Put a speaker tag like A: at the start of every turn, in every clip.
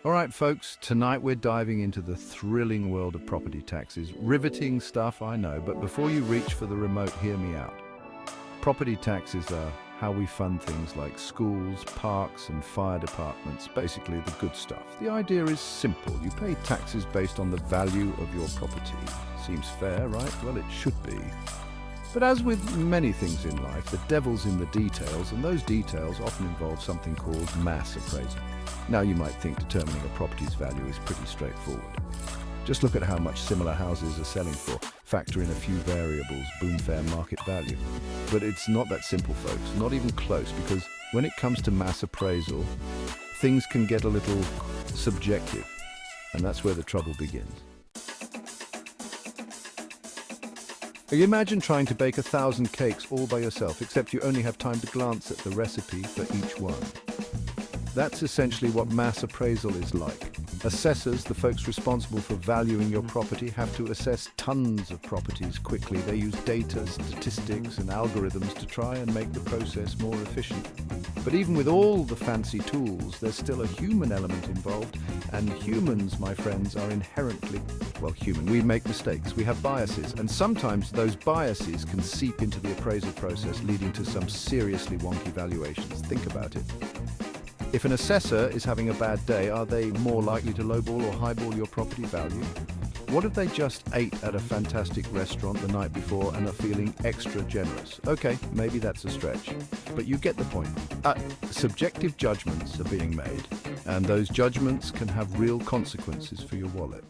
A: All right, folks, tonight we're diving into the thrilling world of property taxes. Riveting stuff, I know, but before you reach for the remote, hear me out. Property taxes are how we fund things like schools, parks, and fire departments, basically the good stuff. The idea is simple. You pay taxes based on the value of your property. Seems fair, right? Well, it should be. But as with many things in life, the devil's in the details, and those details often involve something called mass appraisal. Now, you might think determining a property's value is pretty straightforward. Just look at how much similar houses are selling for. Factor in a few variables, boom, fair market value. But it's not that simple, folks, not even close, because when it comes to mass appraisal, things can get a little subjective, and that's where the trouble begins. You imagine trying to bake 1,000 cakes all by yourself, except you only have time to glance at the recipe for each one. That's essentially what mass appraisal is like. Assessors, the folks responsible for valuing your property, have to assess tons of properties quickly. They use data, statistics, and algorithms to try and make the process more efficient. But even with all the fancy tools, there's still a human element involved, and humans, my friends, are inherently, well, human. We make mistakes, we have biases, and sometimes those biases can seep into the appraisal process, leading to some seriously wonky valuations. Think about it. If an assessor is having a bad day, are they more likely to lowball or highball your property value? What if they just ate at a fantastic restaurant the night before and are feeling extra generous? Okay, maybe that's a stretch, but you get the point. Subjective judgments are being made, and those judgments can have real consequences for your wallet.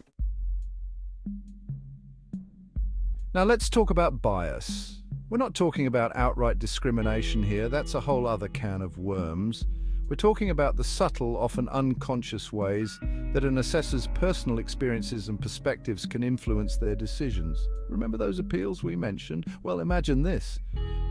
A: Now let's talk about bias. We're not talking about outright discrimination here. That's a whole other can of worms. We're talking about the subtle, often unconscious ways that an assessor's personal experiences and perspectives can influence their decisions. Remember those appeals we mentioned? Well, imagine this.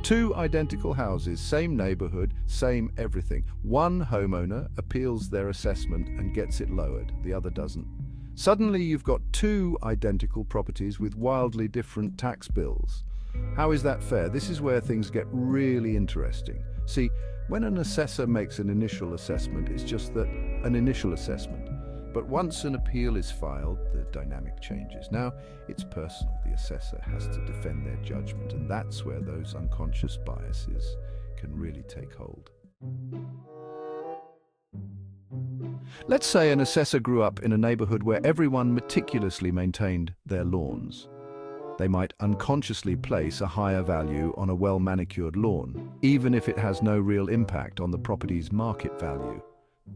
A: 2 identical houses, same neighborhood, same everything. One homeowner appeals their assessment and gets it lowered, the other doesn't. Suddenly you've got 2 identical properties with wildly different tax bills. How is that fair? This is where things get really interesting. See, when an assessor makes an initial assessment, it's just that, an initial assessment. But once an appeal is filed, the dynamic changes. Now, it's personal. The assessor has to defend their judgment, and that's where those unconscious biases can really take hold. Let's say an assessor grew up in a neighborhood where everyone meticulously maintained their lawns. They might unconsciously place a higher value on a well-manicured lawn, even if it has no real impact on the property's market value.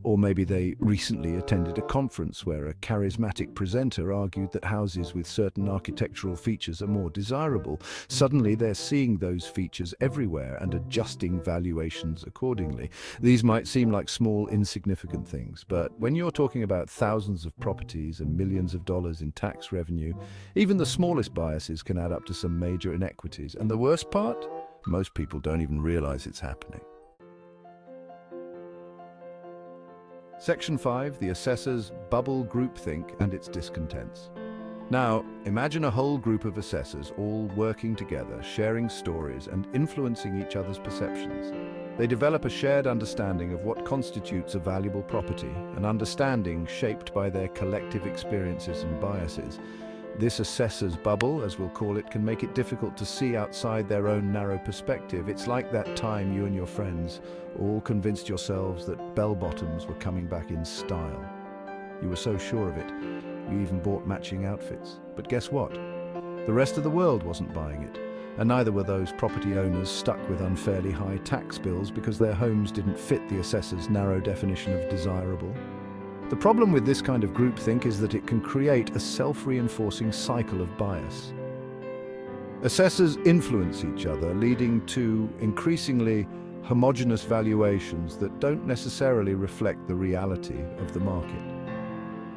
A: Or maybe they recently attended a conference where a charismatic presenter argued that houses with certain architectural features are more desirable. Suddenly they're seeing those features everywhere and adjusting valuations accordingly. These might seem like small, insignificant things, but when you're talking about thousands of properties and millions of dollars in tax revenue, even the smallest biases can add up to some major inequities. And the worst part? Most people don't even realize it's happening. Section 5, the assessor's bubble groupthink and its discontents. Now, imagine a whole group of assessors all working together, sharing stories and influencing each other's perceptions. They develop a shared understanding of what constitutes a valuable property, an understanding shaped by their collective experiences and biases. This assessor's bubble, as we'll call it, can make it difficult to see outside their own narrow perspective. It's like that time you and your friends all convinced yourselves that bell-bottoms were coming back in style. You were so sure of it, you even bought matching outfits. But guess what? The rest of the world wasn't buying it, and neither were those property owners stuck with unfairly high tax bills because their homes didn't fit the assessor's narrow definition of desirable. The problem with this kind of groupthink is that it can create a self-reinforcing cycle of bias. Assessors influence each other, leading to increasingly homogeneous valuations that don't necessarily reflect the reality of the market.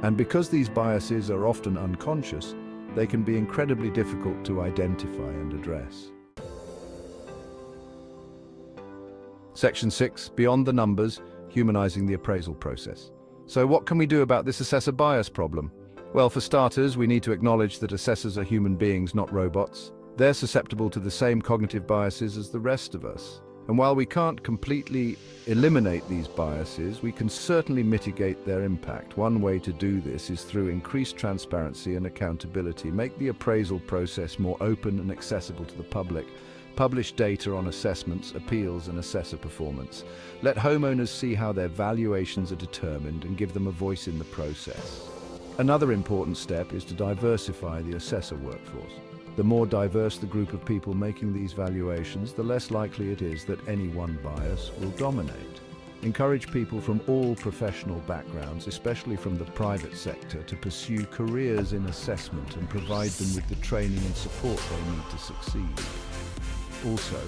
A: And because these biases are often unconscious, they can be incredibly difficult to identify and address. Section 6, beyond the numbers, humanizing the appraisal process. So what can we do about this assessor bias problem? Well, for starters, we need to acknowledge that assessors are human beings, not robots. They're susceptible to the same cognitive biases as the rest of us. And while we can't completely eliminate these biases, we can certainly mitigate their impact. One way to do this is through increased transparency and accountability. Make the appraisal process more open and accessible to the public. Publish data on assessments, appeals, and assessor performance. Let homeowners see how their valuations are determined and give them a voice in the process. Another important step is to diversify the assessor workforce. The more diverse the group of people making these valuations, the less likely it is that any one bias will dominate. Encourage people from all professional backgrounds, especially from the private sector, to pursue careers in assessment and provide them with the training and support they need to succeed. Also,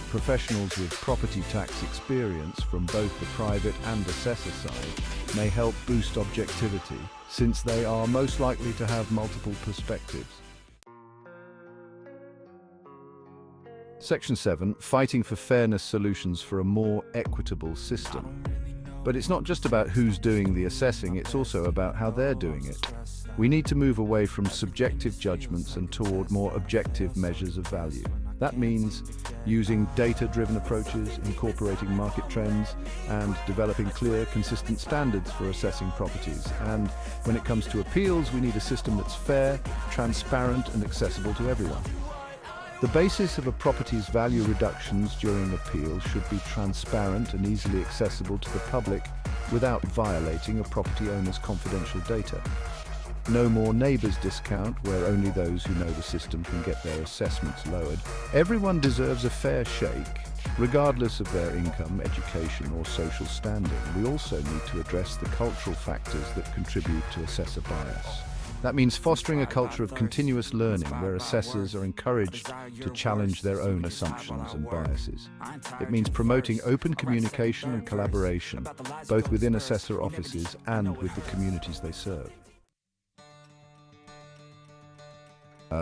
A: professionals with property tax experience from both the private and assessor side may help boost objectivity, since they are most likely to have multiple perspectives. Section 7, fighting for fairness solutions for a more equitable system. But it's not just about who's doing the assessing, it's also about how they're doing it. We need to move away from subjective judgments and toward more objective measures of value. That means using data-driven approaches, incorporating market trends, and developing clear, consistent standards for assessing properties. And when it comes to appeals, we need a system that's fair, transparent, and accessible to everyone. The basis of a property's value reductions during appeals should be transparent and easily accessible to the public without violating a property owner's confidential data. No more neighbours discount where only those who know the system can get their assessments lowered. Everyone deserves a fair shake, regardless of their income, education or social standing. We also need to address the cultural factors that contribute to assessor bias. That means fostering a culture of continuous learning where assessors are encouraged to challenge their own assumptions and biases. It means promoting open communication and collaboration, both within assessor offices and with the communities they serve.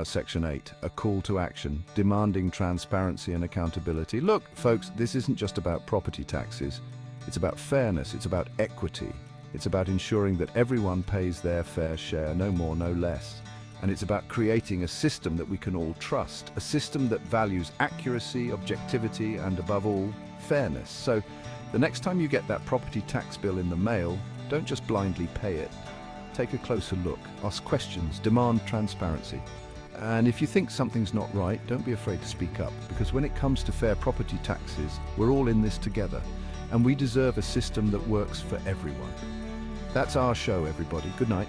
A: Section 8, a call to action, demanding transparency and accountability. Look, folks, this isn't just about property taxes. It's about fairness, it's about equity. It's about ensuring that everyone pays their fair share, no more, no less. And it's about creating a system that we can all trust, a system that values accuracy, objectivity, and above all, fairness. So the next time you get that property tax bill in the mail, don't just blindly pay it. Take a closer look, ask questions, demand transparency. And if you think something's not right, don't be afraid to speak up, because when it comes to fair property taxes, we're all in this together, and we deserve a system that works for everyone. That's our show, everybody. Good night.